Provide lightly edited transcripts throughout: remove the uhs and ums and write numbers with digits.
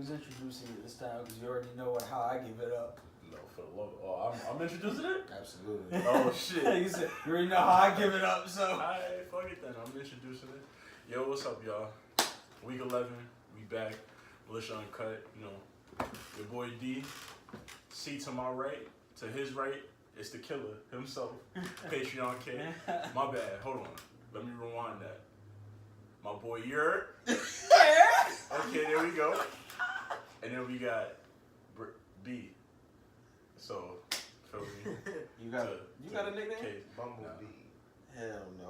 who's introducing it this time? Because you already know how I give it up. No, for the love. Oh, I'm introducing it. Absolutely. Oh shit. You said you already know how I give it up, so. Alright, fuck it then. I'm introducing it. Yo, what's up, y'all? Week 11, we back. Militia Uncut. You know, your boy D. C to my right, to his right, it's the killer himself. Patreon kid. My bad. Hold on. Let me rewind that. My boy Yurt. Okay, there we go. And then we got B. So, feel me? You got a nickname? Case. Bumblebee. Hell no.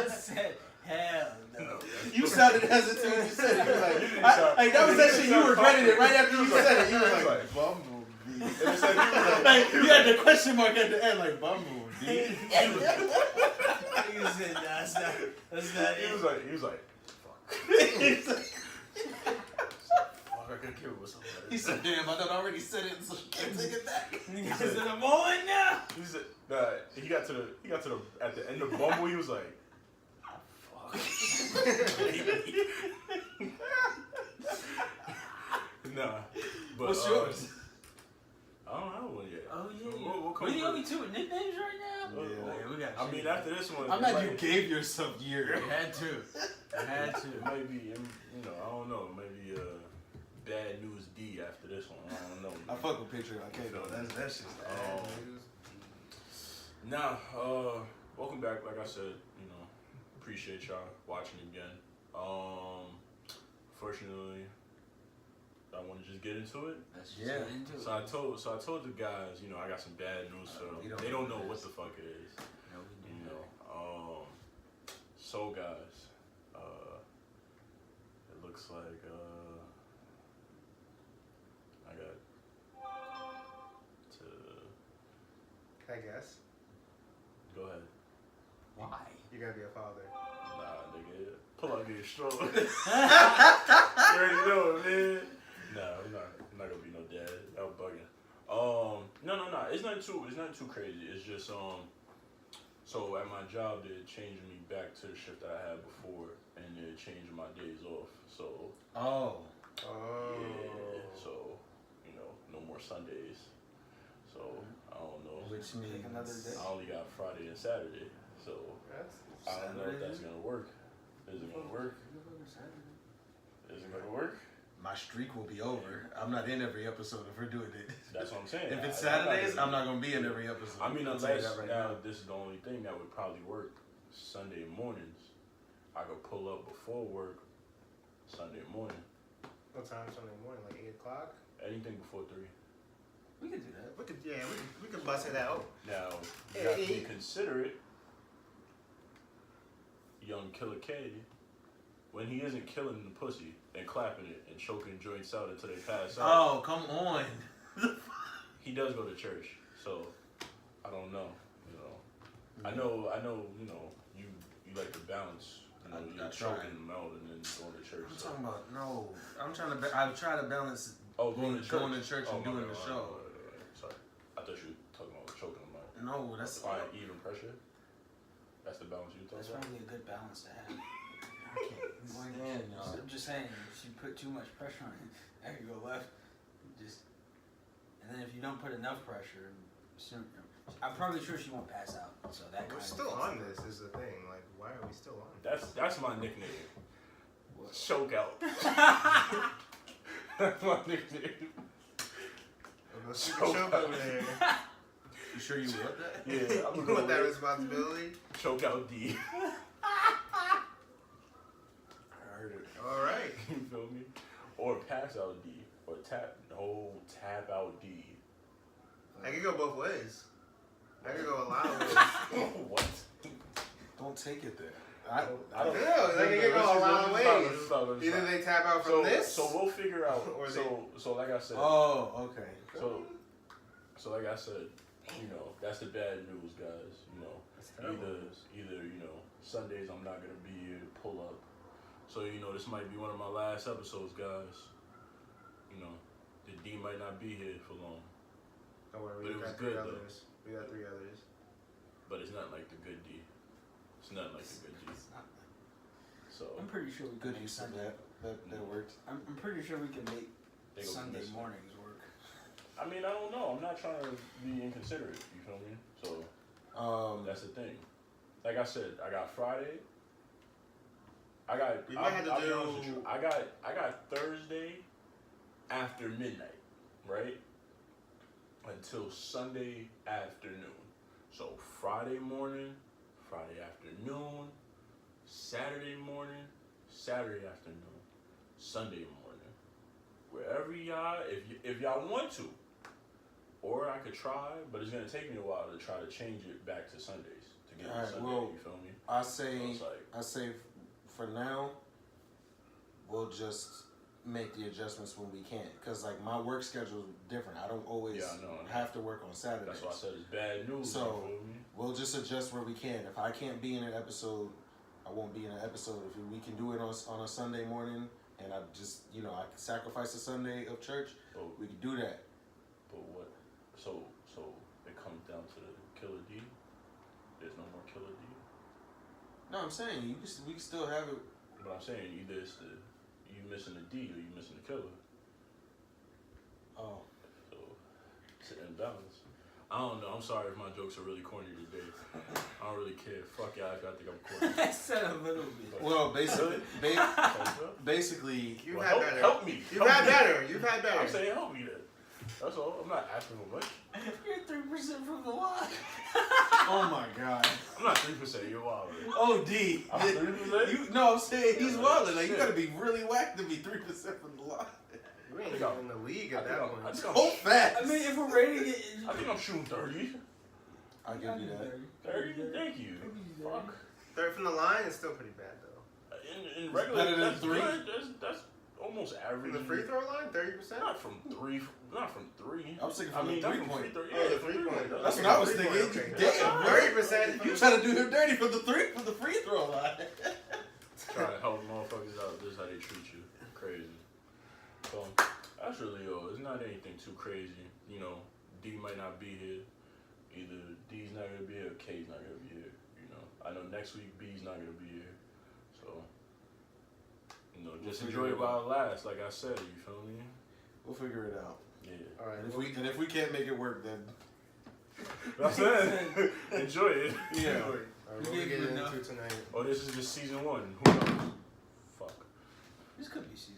You said hell no. You sounded hesitant when you said it. You were like, that was that shit. You regretted it right after you said it. You was like, Bumblebee. You had the question mark at the end, like Bumblebee. He said that's not it. He was like, fuck. I could kill with something. He said, damn, I done already said it, so I can't take it back. He said, I'm on now. He said, he got to the at the end of Bumble, he was like, fuck. Nah, but what's yours? I don't have one yet. Oh yeah. We'll We the only two with nicknames right now. Yeah. We got. I mean, after this one, I'm glad you gave yourself years. You had to. It might be, you know, I don't know, maybe Bad News D after this one. I don't know. I fuck with Patreon. Okay, though. That's shit's bad news. Nah, welcome back. Like I said, you know, appreciate y'all watching again. Fortunately, I want to just get into it. Let's just get into it. So I told the guys, you know, I got some bad news for them. They don't know what the fuck it is. No, we do. You know, so guys, it looks like I got to. I guess. Go ahead. Why? You gotta be a father. Nah, nigga. Pull out your straw. You already know it, man. Nah, I'm not gonna be no dad. I'm bugging. No. It's not too crazy. It's just so at my job they're changing me back to the shift that I had before, and they're changing my days off. So yeah. So you know, no more Sundays. So I don't know. Which means another day. I only got Friday and Saturday. So I don't know if that's gonna work. Is it gonna work? Is it gonna work? my streak will be over. I'm not in every episode if we're doing it. That's what I'm saying. If it's Saturdays, I'm not gonna be in every episode. I mean, I'll unless tell you that right now. this is the only thing that would probably work. Sunday mornings, I could pull up before work. Sunday morning. What time Sunday morning? Like 8 o'clock? Anything before 3. We can do that. We could bust it out. Now, you have to be considerate. Young Killer K, when he isn't killing the pussy and clapping it and choking joints out until they pass out. Oh, come on. He does go to church, so I don't know. You know, I know. You know, you like to balance. You know, you're choking them out and then going to church. I'm talking about I'm trying to. I try to balance. Going to church and doing the show. Sorry, I thought you were talking about choking them out. No, that's Applying even pressure. That's the balance you talking That's about. probably a good balance to have. I can't. I'm just saying, if you put too much pressure on it, that could go left. And then if you don't put enough pressure, I'm probably sure she won't pass out. So that We're still on this is the thing. Like, why are we still on? That's my nickname. What? Choke out. That's my nickname. Choke over there. You sure you want that? Yeah, I'm You gonna want that go responsibility? choke out D. I heard it. All right. You feel me? Or pass out D. Or tap out D. I could go both ways. I could go a lot of ways. What? Don't take it there. I don't know. They could go a lot of ways. Let's Either stop. they tap out from this. So we'll figure out. Or So like I said. Oh, okay. So like I said, you know, that's the bad news, guys. You know, either you know, Sundays I'm not gonna be here to pull up. So you know, this might be one of my last episodes, guys. You know, the D might not be here for long. Don't worry, But it we was got good, 3 others. We got 3 others. But it's not like the good D. It's not like the good D. So I'm pretty sure we Good could make use of Sunday. that. That worked. I'm pretty sure we can make They go Sunday missing. mornings work. I mean, I don't know. I'm not trying to be inconsiderate. You feel me? So that's the thing. Like I said, I got Friday. I got. We might have to I'll be do- honest with you. I got Thursday after midnight, right? Until Sunday afternoon. So Friday morning, Friday afternoon, Saturday morning, Saturday afternoon, Sunday morning. Wherever y'all, if y'all want to, or I could try, but it's gonna take me a while to try to change it back to Sundays to get Alright, to Sunday. well, You feel me? I say for now, we'll just make the adjustments when we can, because like my work schedule is different. I don't always I know. have to work on Saturdays. That's why I said it's bad news. So, you feel me? we'll just adjust where we can. If I can't be in an episode, I won't be in an episode. If we can do it on a Sunday morning, and I just I can sacrifice a Sunday of church, But, we can do that. but what? So it comes down to the Killer D. There's no more Killer D. No, I'm saying we can still have it. But I'm saying either it's you missing the D or you missing the Killer. Oh, So it's an imbalance. I don't know. I'm sorry if my jokes are really corny today. I don't really care. Fuck y'all if y'all think I'm corny. I said a little bit. well, basically, You've Well, had better. help me. You've Help had me. better. You've had better. I'm saying help me then. That's all. I'm not asking for much. You're 3% from the line. oh my God. I'm not 3%. You're wild. Oh, D. I'm 3%. No, I'm saying he's Yeah, wilding. Like you shit. gotta be really whacked to be 3% from the line. You ain't even in the league at that point. So fast. I mean, if we're rating it, I think I'm shooting 30. I'll give you that. 30? Thank you. Fuck. Third from the line is still pretty bad though. In regular, better than that's 3. good. That's almost average. From the free throw line, 30%. Not from 3. Not from 3. I was thinking I from mean, the not 3 from point. free throw. Oh, Yeah, the 3-point. That's what I was thinking. Okay. Damn, 30%. You trying to do him dirty from the free throw line. Trying to help motherfuckers out. This is how they treat you. Crazy. So that's really all. It's not anything too crazy. You know, D might not be here. Either D's not gonna be here or K's not gonna be here. You know, I know next week B's not gonna be here. So, just enjoy it while it lasts. Like I said, you feel me? We'll figure it out. Yeah. All right. And if we can't make it work, then That's it. Enjoy it. yeah. All right, what we getting into tonight? Oh, this is just season 1. Who knows? Fuck. this could be season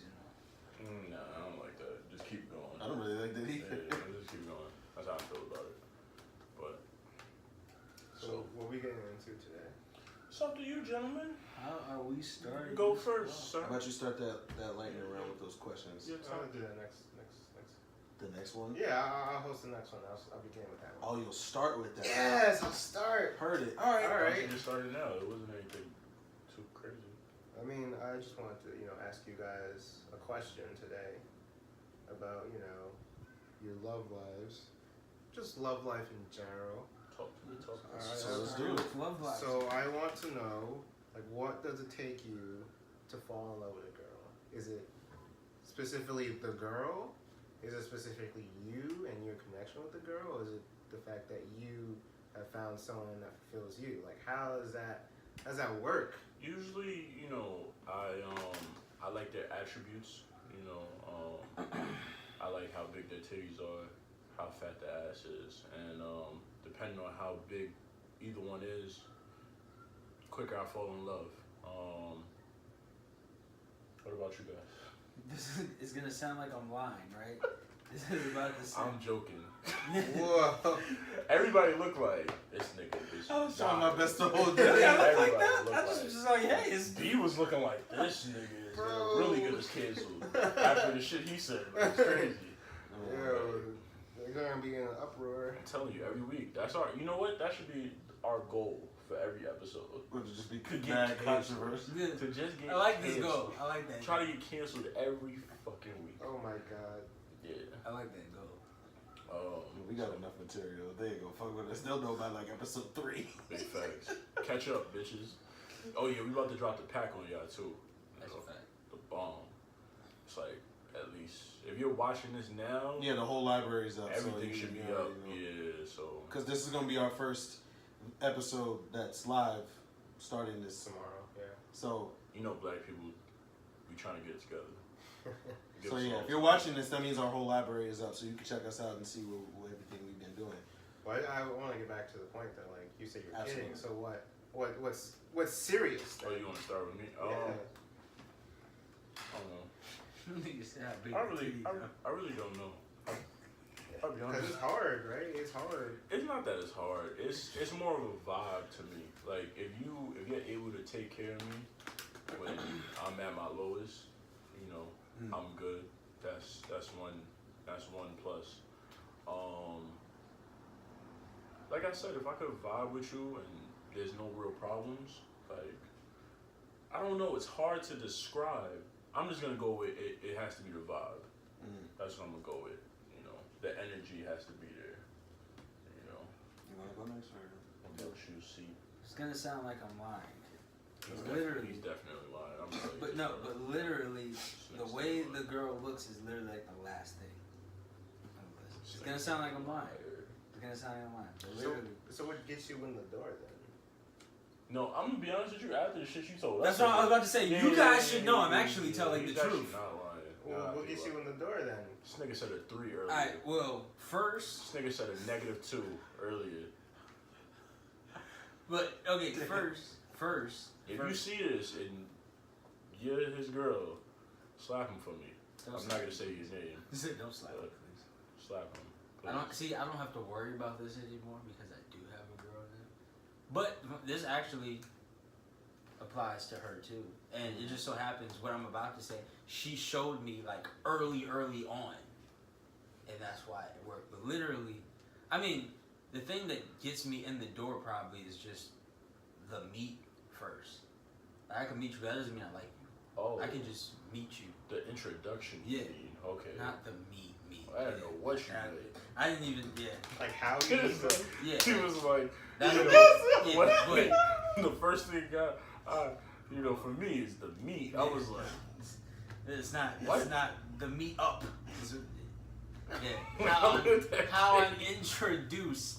Nah, I don't like that. Just keep going. I don't really like that either. Yeah, just keep going. That's how I feel about it. But So what we getting into today? it's up to you, gentlemen. 1. How are we starting? Go first, sir. How about you start that lightning round with those questions? Your I'll time. do that next. The next one? Yeah, I'll host the next one. I'll begin with that one. Oh, you'll start with that. Yes, I'll start. Heard it. All right. All Why don't right. you just started now. It wasn't anything too crazy. I mean, I just wanted to, ask you guys a question today about, your love lives. Just love life in general. Talk to me. Talk to me. All right, So let's do it. Love life. So I want to know, what does it take you to fall in love with a girl? Is it specifically the girl? Is it specifically you and your connection with the girl? Or is it the fact that you have found someone that fulfills you? How does that work? Usually, I like their attributes. I like how big their titties are, how fat the ass is, and depending on how big either one is, quicker I fall in love. What about you guys? This is gonna sound like I'm lying, right? This is about the same. I'm joking. Whoa. Everybody look like this nigga is. I was trying my dying. best to hold Yeah, I that. look like Everybody that. look I just like- was just like, hey, it's D was looking like this nigga is Bro. really good as canceled after the shit he said. It's crazy. Yo, they're gonna be in an uproar. I'm telling you, every week. That's our. You know what? That should be our goal for every episode. Would it just be To get mad canceled. controversy? good. To just get. I like this canceled. goal. I like that. Try to get canceled every fucking week. Oh my god. Yeah. I like that goal. We got enough material. They ain't gonna fuck with us. They'll know by episode 3. Big facts. Catch up, bitches. Oh yeah, we about to drop the pack on y'all too. That's a fact. The bomb. It's like at least if you're watching this now, Yeah, the whole library's up. everything so should be you up. know. Yeah. So. Because this is gonna be our first episode that's live, starting this. Tomorrow, yeah. So You know, black people we trying to get it together. Give So us yeah, all if you're watching this, that means our whole library is up, so you can check us out and see what everything we've been doing. Well, I want to get back to the point though. Like you said, you're Absolutely. kidding. So what's serious? Oh, Then? you want to start with me? Yeah. I don't know. Nigga said how big I the really titties are. don't know. I'll be Because honest. it's hard, right? It's hard. It's not that it's hard. It's more of a vibe to me. Like if you're able to take care of me when I'm at my lowest, you know, I'm good. That's one plus. Like I said, if I could vibe with you and there's no real problems, like I don't know, it's hard to describe. I'm just gonna go with it. It has to be the vibe. That's what I'm gonna go with. You know, the energy has to be there. You know. You wanna go next or? What you see? It's gonna sound like I'm lying. He's Literally. definitely lying. I'm telling you But this, no, bro. but literally, the This way nigga's the girl looks is literally like the last thing on the list. It's gonna sound like I'm lying. It's gonna sound like I'm lying. But literally. So what gets you in the door then? No, I'm gonna be honest with you. After the shit you told That's us, what I was about to say. You guys should know I'm yeah, actually telling the he's actually truth. Not lying. Well, Nah, what he gets you lying. in the door then? This nigga said a 3 earlier. Alright, well, first. This nigga said a -2 earlier. But, okay, first. If you see this and you're his girl, slap him for me. I'm not gonna say his name. Don't slap me, please. Slap him. Please. I don't have to worry about this anymore because I do have a girl now. But this actually applies to her too. And it just so happens what I'm about to say, she showed me like early on. And that's why it worked. But literally, I mean, the thing that gets me in the door probably is just the meet first. I can meet you, but that doesn't mean I like you. Oh, I can just meet you. the introduction. Yeah. You mean. Okay. Not the meet. I didn't know what you I- did. I didn't even, Like how He you was like, yeah. he was like, That- you know, yeah, what- but- the first thing got, you know, for me is the meat. I was like, It's not What? the meet up. Yeah. How I'm introduced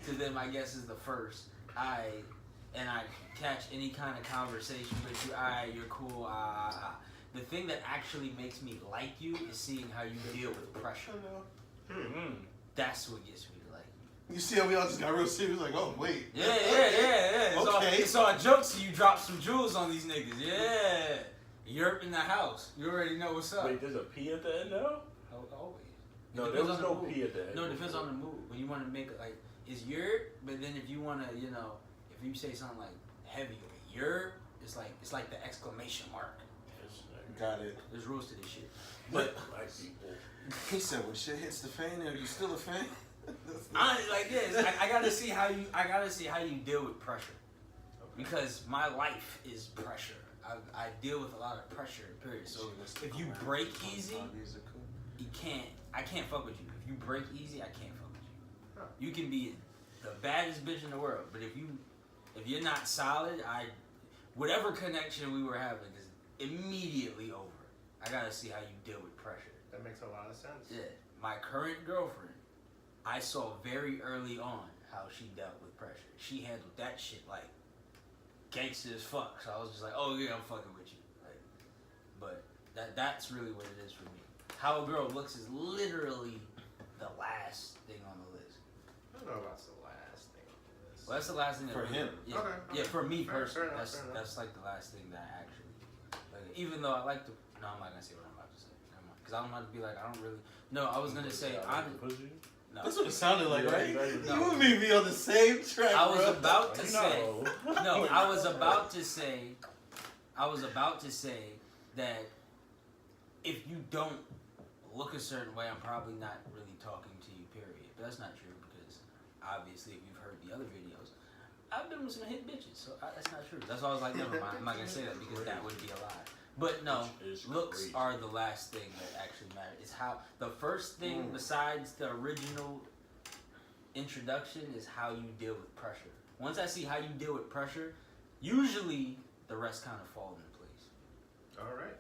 to them, I guess, is the first. I catch any kind of conversation with you. You're cool. The thing that actually makes me like you is seeing how you deal with pressure. That's what gets me to like you. You see how we all just got real serious? Like, oh wait. Yeah. Okay. So I joked to you, drop some jewels on these niggas. Yeah. You're in the house. You already know what's up. wait, there's a P at the end now? Always. No, It there depends was on no the mood. P at the end. No, it depends on the mood. When you want to make it like, it's your, but then if you want to, you know, if you say something like heavy, your, it's like the exclamation mark. Got it. There's rules to this shit. But black people. He said, when shit hits the fan, are you still a fan? I gotta see how you deal with pressure. Because my life is pressure. I deal with a lot of pressure, period. So if you break easy, I can't fuck with you. If you break easy, I can't fuck with you. You can be the baddest bitch in the world, but if you're not solid, whatever connection we were having is immediately over. I gotta see how you deal with pressure. That makes a lot of sense. Yeah, my current girlfriend, I saw very early on how she dealt with pressure. She handled that shit like gangster as fuck. So I was just like, oh yeah, I'm fucking with you. Like, but that's really what it is for me. How a girl looks is literally the last thing on the list. I don't know about the last thing on the list. Well, that's the last thing that For him. Yeah, Okay. yeah, for me Fair personally, enough, fair enough. that's like the last thing that I actually like. Even though I like to, no, I'm not gonna say what I'm about to say. Because I don't want to be like, I don't really. No, I was gonna say no. That's what it sounded like, Yeah, right? exactly. You and me be on the same track, I was bro. about to You say. know. No, I was about to say that if you don't look a certain way, I'm probably not really talking to you, period. But that's not true because obviously if you've heard the other videos, I've been with some hit bitches, so that's not true. That's why I was like, never mind, I'm not going to say that because that would be a lie. But no, Which is looks crazy. are the last thing that actually matters. It's how, the first thing besides the original introduction is how you deal with pressure. Once I see how you deal with pressure, usually the rest kind of fall into place. All right.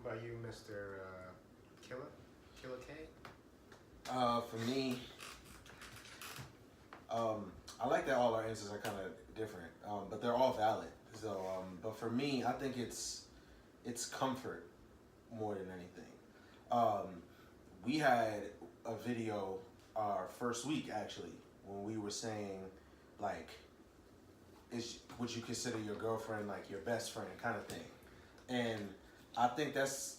What about you, Mr. Killer? Killer K? For me, I like that all our answers are kind of different, but they're all valid. So, but for me, I think it's it's comfort more than anything. We had a video our first week actually when we were saying like, would you consider your girlfriend like your best friend kind of thing, and I think that's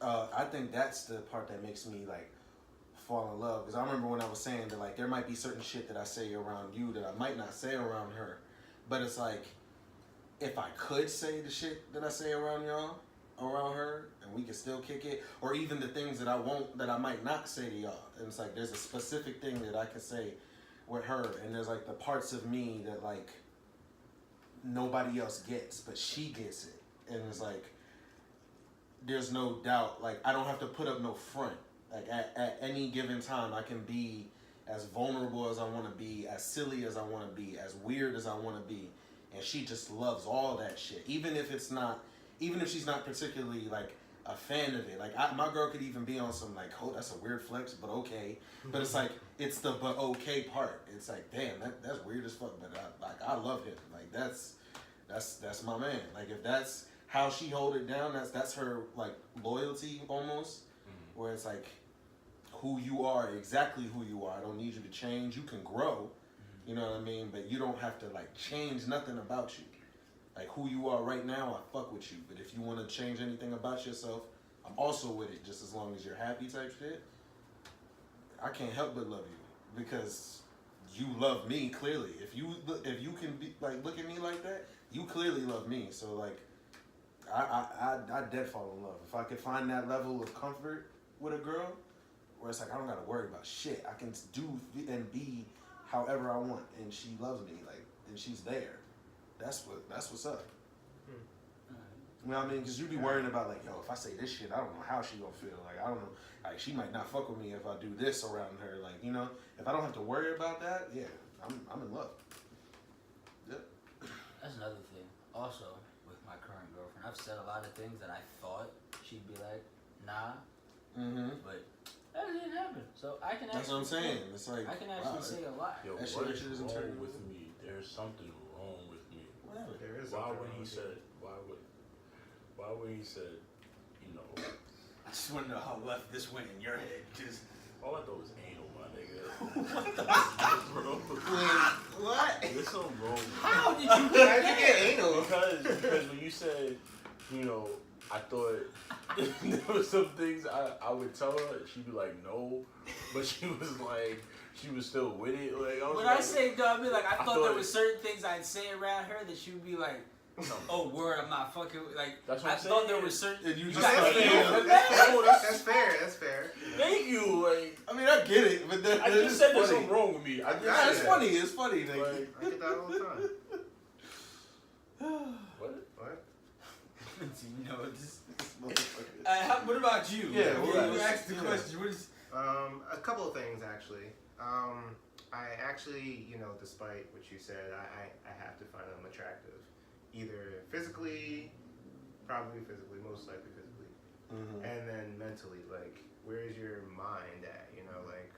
the part that makes me like fall in love, because I remember when I was saying that like there might be certain shit that I say around you that I might not say around her, but it's like if I could say the shit that I say around her, and we could still kick it, or even the things that I might not say to y'all, and it's like there's a specific thing that I can say with her, and there's like the parts of me that like nobody else gets, but she gets it, and it's like there's no doubt, like I don't have to put up no front. Like at any given time, I can be as vulnerable as I want to be, as silly as I want to be, as weird as I want to be, and she just loves all that shit. Even if she's not particularly like a fan of it. Like my girl could even be on some like, oh, that's a weird flex, but okay. But it's like it's the but okay part. It's like, damn, that's weird as fuck, but I love him. Like that's my man. Like if that's how she hold it down, that's her like loyalty almost. Where it's like who you are, exactly who you are. I don't need you to change. You can grow, you know what I mean? But you don't have to like change nothing about you. Like who you are right now, I fuck with you. But if you want to change anything about yourself, I'm also with it. Just as long as you're happy, type shit. I can't help but love you because you love me clearly. If you can be like look at me like that, you clearly love me. So like, I dead fall in love. If I could find that level of comfort with a girl, where it's like I don't gotta worry about shit. I can do and be however I want, and she loves me, like, and she's there. That's what's up. You know what I mean? Because you be worrying about like, yo, if I say this shit, I don't know how she gonna feel. Like I don't know, like she might not fuck with me if I do this around her. Like you know, if I don't have to worry about that, yeah, I'm in love. Yep. That's another thing. Also, with my current girlfriend, I've said a lot of things that I thought she'd be like, nah. But that didn't happen. So I can actually. That's what I'm saying. It's like I can actually say a lot. Yo, that what is shit wrong turning with me? There's something wrong with me. Whatever. There is. Why when he said, you know, I just want to know how left this went in your head. Just all I thought was anal, my nigga. What the fuck, bro? What? There's something wrong with me. how did you How'd you get anal? Because when you said, you know, I thought there was some things I would tell her, she'd be like, no, but she was still with it. Like when I say no, I mean like I thought there was certain things I'd say around her that she would be like, oh word, I'm not fucking like. That's what I I'm thought saying. there was certain. And you just got like, anal. That's fair. That's fair. Thank you. Like I mean, I get it, but then I just said there's something wrong with me. I just Nah, said it's that. funny. It's funny. Like, I get that all the time. What? What? You know this. motherfucker. What about you? Yeah, you asked the question. What is? A couple of things actually. I actually, you know, despite what you said, I have to find them attractive, either physically, probably physically, most likely physically, and then mentally. Like, where's your mind at? You know, like,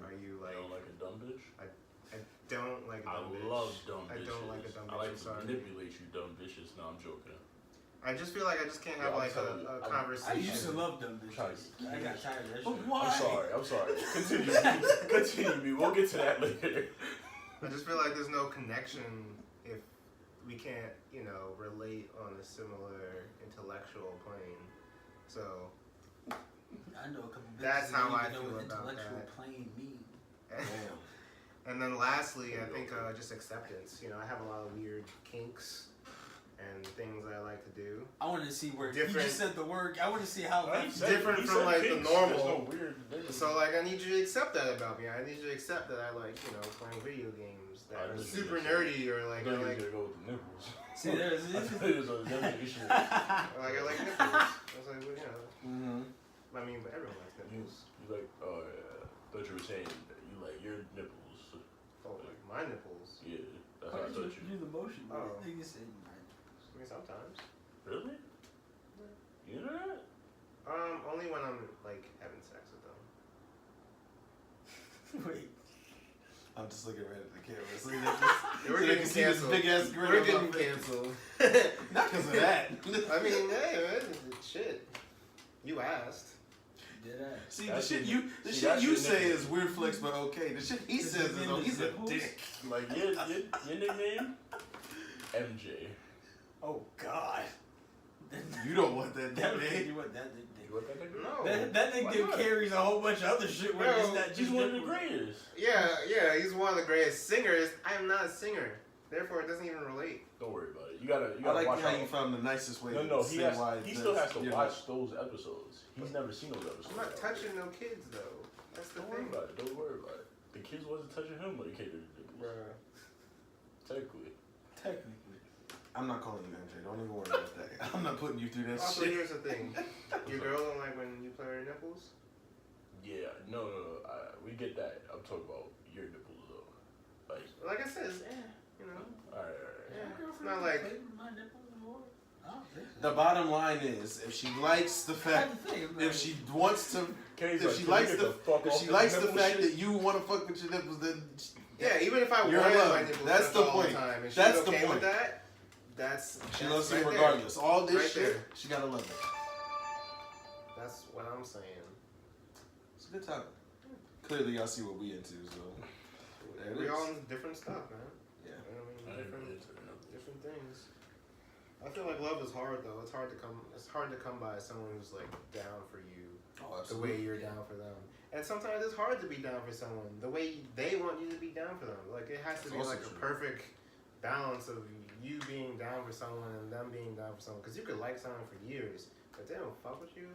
are you like? You don't like a dumb bitch? I don't like a dumb bitch. I love dumb bitches. I don't like a dumb bitch. I like I'm to sorry. manipulate you dumb bitches. No, I'm joking. I just feel like I just can't have Yeah, like a conversation. I used to love them bitches. I got tired of that shit. Why? I'm sorry. Continue. Continue me. We'll get to that later. I just feel like there's no connection if we can't, you know, relate on a similar intellectual plane. So I know a couple bitches That's that how don't I even know feel what about intellectual that. plane mean. and then lastly, I think just acceptance. You know, I have a lot of weird kinks and things I like to do. I want to see where Different- you just said the word. I want to see how. Different from like the kinks. normal. There's no weird. So like, I need you to accept that about me. I need you to accept that I like, you know, playing video games that I are just super need to nerdy or like I I like, gotta go with the nipples. See, there's There's an issue. or like I like nipples. I was like, well, you know, I mean, but everyone likes nipples. You like? Oh yeah. Thought you were saying that you like your nipples. Oh, like my nipples. Yeah. That's Why what I did thought you you. do the motion? Oh. I think you said I mean, sometimes. Really? You know that? Only when I'm like having sex with them. Wait. I'm just looking right at the camera. So they can We're so they getting can see this canceled. big ass grin. We're on my getting face. canceled. Not because of that. I mean, hey, man, shit. You asked. Did I? See, That the shit shit- you, see, the shit that's you your say nickname. is weird flex, but okay. The shit he His says is, nickname oh, is he's a Nipples? dick. Like your nickname, MJ. Oh God. You don't want that nickname. You want that nickname? You want that nickname? No. That Why nickname not? carries a whole bunch of other shit. Where Bro, it's not He's just one of the Nipples. greatest. Yeah, he's one of the greatest singers. I am not a singer. Therefore, it doesn't even relate. Don't worry about it. You gotta I like watch how out. you found the nicest way No, to he say why. still has to you know. watch those episodes. He's never seen those episodes. I'm not touching no kids, though. That's the Don't worry thing. about it. Don't worry about it. The kids wasn't touching him when he came to the nipples. Bruh. Technically. Technically. I'm not calling you MJ. Don't even worry about that. I'm not putting you through that Also, shit. here's the thing. Your girl don't like when you play her nipples? Yeah, no. We get that. I'm talking about your nipples though. Like I said, it's you know. Alright. Yeah. It's not like... The bottom line is, if she likes the fact, if she wants to, if she likes the fact that you want to fuck with your nipples, then Yeah, even if I You're wanted in my love. nipples That's touched the all point. the time, and she's That's the okay point. with that, that's she that's loves you right there. regardless. All this Right shit, there. she gotta love it. That's what I'm saying. It's a good topic. Clearly, y'all see what we into, so there it We is. all into different stuff, man. Yeah. You know what I I mean? ain't really Different, into it. different things. I feel like love is hard though. It's hard to come. It's hard to come by someone who's like down for you Oh, the way you're down for them. And sometimes it's hard to be down for someone the way they want you to be down for them. Like it has to That's be also like a true. perfect balance of you being down for someone and them being down for someone. Because you could like someone for years, but they don't fuck with you.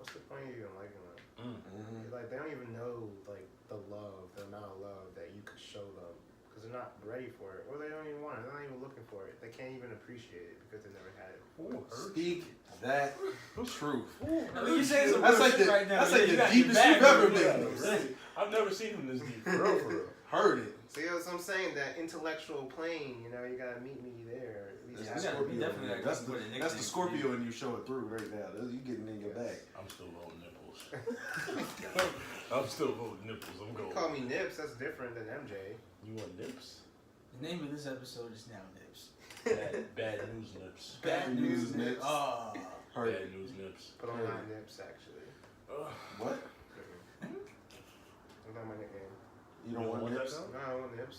What's the point of you even liking them? Mm-hmm. Like they don't even know like the love, the amount of love that you could show them because they're not ready for it, or they don't even want it. They're not even looking for it. They can't even appreciate it because they never had it. Speak that truth. I mean, you saying some That's real like shit the right now. that's like You the got deepest your you've back ever on been. it. Really? I've never seen him this deep. For real. Heard it. See, that's what I'm saying. That intellectual plane, you know, you gotta meet me there. At least That's Yeah, the we Scorpio. definitely gotta That's come the with a that's the nickname Scorpio for you. and you show it through right now. You getting in your bag. I'm still voting nipples. I'm still voting nipples. I'm You going. call me Nips. That's different than MJ. You want nips? The name of this episode is now Nips. Bad news nips. Bad news Nips. Oh. Heard Bad it. news nips. But I'm Heard not it. Nips actually. What? That's not my nickname. You don't want want that nips? now? No, I don't want Nips.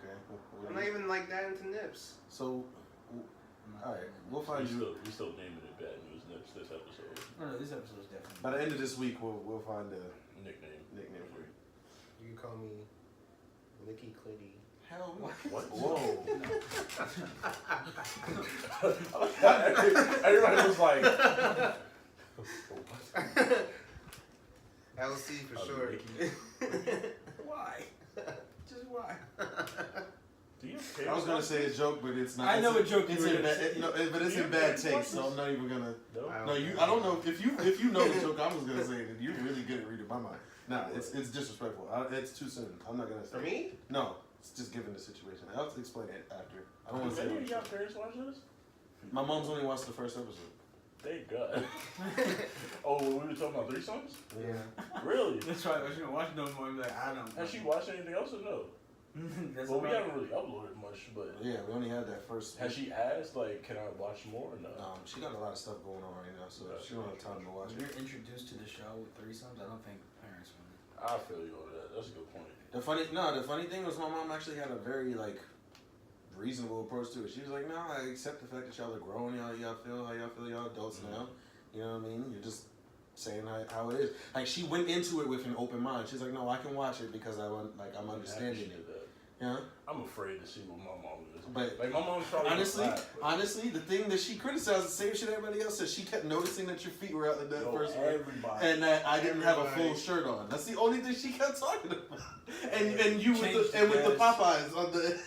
Okay. I'm not even like that into Nips. So, all right, we'll find you. We still naming it Bad News Nips this episode. No, this episode is definitely. By the end of this week, we'll find a Nickname. nickname for you. You can call me Licky Clitty. Hell, What? Whoa. Everybody was like, LC for Oh, sure. Licky. Why? Just why? do you care? I was gonna say a joke, but it's not. I know it's a joke It's you were in gonna bad, say. no, but it's in bad taste, so I'm not even gonna. No. No, you. I don't know if you know the joke I was gonna say. Then you're really good at reading my mind. Nah, it's disrespectful. It's too soon. I'm not gonna say. For me? No, it's just given the situation. I'll explain it after. I don't want Does to say. any of it. y'all parents watch this? My mom's only watched the first episode. Thank God. Oh, we were talking about threesomes? Yeah. Really? That's why she don't watch no more. I'm like, I don't. Has she watched anything else or no? That's Well, we about- haven't really uploaded much, but Yeah, we only had that first. has she asked, like, can I watch more or no? She got a lot of stuff going on right now, so she don't have time to watch When it. you're introduced to the show with threesomes, I don't think parents want it. I feel you on that. That's a good point. The funny thing was my mom actually had a very reasonable approach to it. She was like, "No, I accept the fact that y'all are grown. Y'all feel how y'all feel. Y'all adults now. You know what I mean? You're just saying how it is." Like she went into it with an open mind. She's like, "No, I can watch it because I'm understanding She it." did that. Yeah. I'm afraid to see what my mom is. But like my mom's probably honestly, the thing that she criticized, the same shit everybody else said. She kept noticing that your feet were out in that first one, everybody. and that I didn't have a full Everybody. shirt on. That's the only thing she kept talking about. And you with Changed the the gas. Popeyes on the.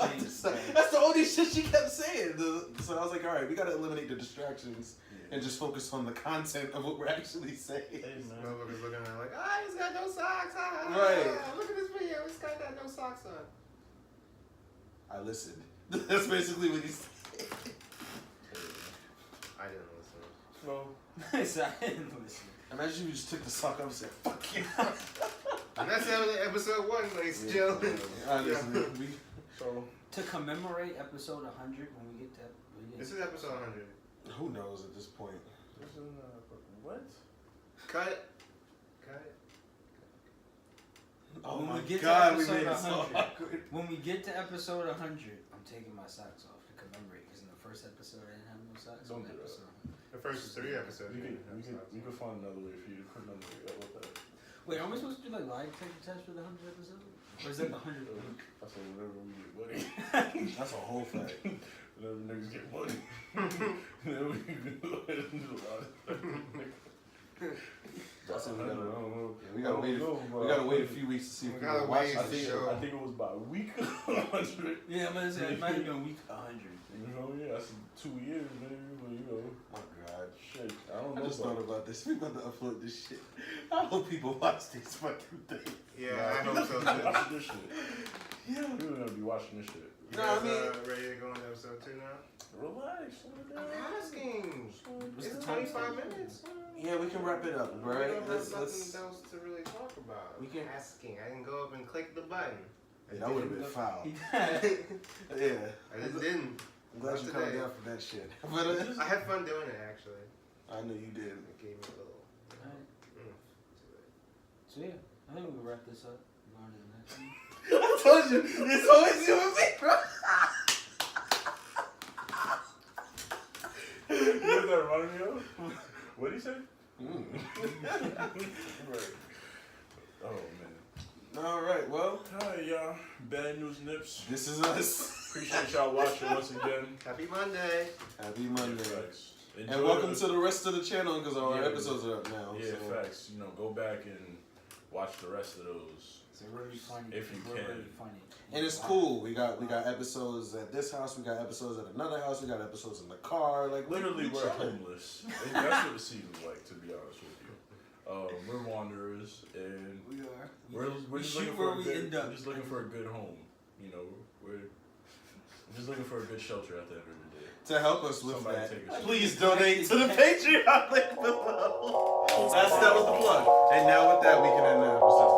on the side. That's the only shit she kept saying. So I was like, all right, we gotta eliminate the distractions and just focus on the content of what we're actually saying. Hey, man. Motherfuckers looking at it like, he's got no socks. Right. Look at this video. This guy got no socks on. I listened. That's basically what he said. I didn't listen. No. So I didn't listen. Imagine if you just took the sock off and said, "Fuck you." And that's episode 1, ladies and gentlemen. Honestly, So To commemorate episode 100, when we get to This is episode 100. Who knows at this point? This is, what? Cut it. Cut it. Oh When my we get to God, we episode made it so 100. awkward. When we get to episode 100, I'm taking my socks off to commemorate because in the first episode I didn't have no socks. Don't On do that. episode. The first 3 episodes. We could find another way for you to put number with that. Wait, are we supposed to do like lie detector test for the 100th episode? Or is that the 100th week? I said whenever we get money. That's a whole fact. Whenever niggas get money. Then we can go ahead and do a lot of That's what we I gotta. don't know. We gotta wait. We gotta wait a few weeks to see if We we gotta can watch wait. I this think show. I think it was by week 100. Yeah, I'm gonna say it might have been week 100. You know, yeah, that's 2 years, man. But you know, Oh God. shit. I don't I know. just thought about this. We about to upload this shit. I hope people watch these fucking things. Yeah, I hope so too. Watch this shit. Yeah. People gonna be watching this shit. You No, guys I mean- ready to go into episode 2 now? Relax. I'm asking. What's It's the time 25 minutes. Yeah, we can wrap it up, We right? don't have Let's. nothing else to really talk about. We can- Asking. I can go up and click the button. I That would have didn't. been foul. He- Yeah. I just didn't. I'm glad you Not calmed today. down for that shit. But I had fun doing it actually. I know you did. It gave me a little Alright, oomph to it. so yeah, I think we can wrap this up. Go on to the next one. I told you, it's always you and me, bro. You know what that reminded me of? What did he say? Right. Oh man. All right, well, Alright, y'all. Bad news nips. this is us. Appreciate y'all watching once again. Happy Monday. Happy Monday. Yeah, facts. And Enjoy welcome to the rest of the channel because our Yeah. episodes are up now. Yeah, so. facts. You know, go back and watch the rest of those. So we're really funny. If you we're can. really funny. And it's cool. We got episodes at this house. We got episodes at another house. We got episodes in the car. Like Literally, we we're chilling. homeless. And that's what the season's like, to be honest with you. We're wanderers, and We are. we're we just shoot looking where for a we good, end up. we're just looking for a good home. You know, we're just looking for a good shelter at the end of the day. To help us with Somebody that, take us. please donate to the Patreon link below. That was the plug. And now with that, we can end the episode.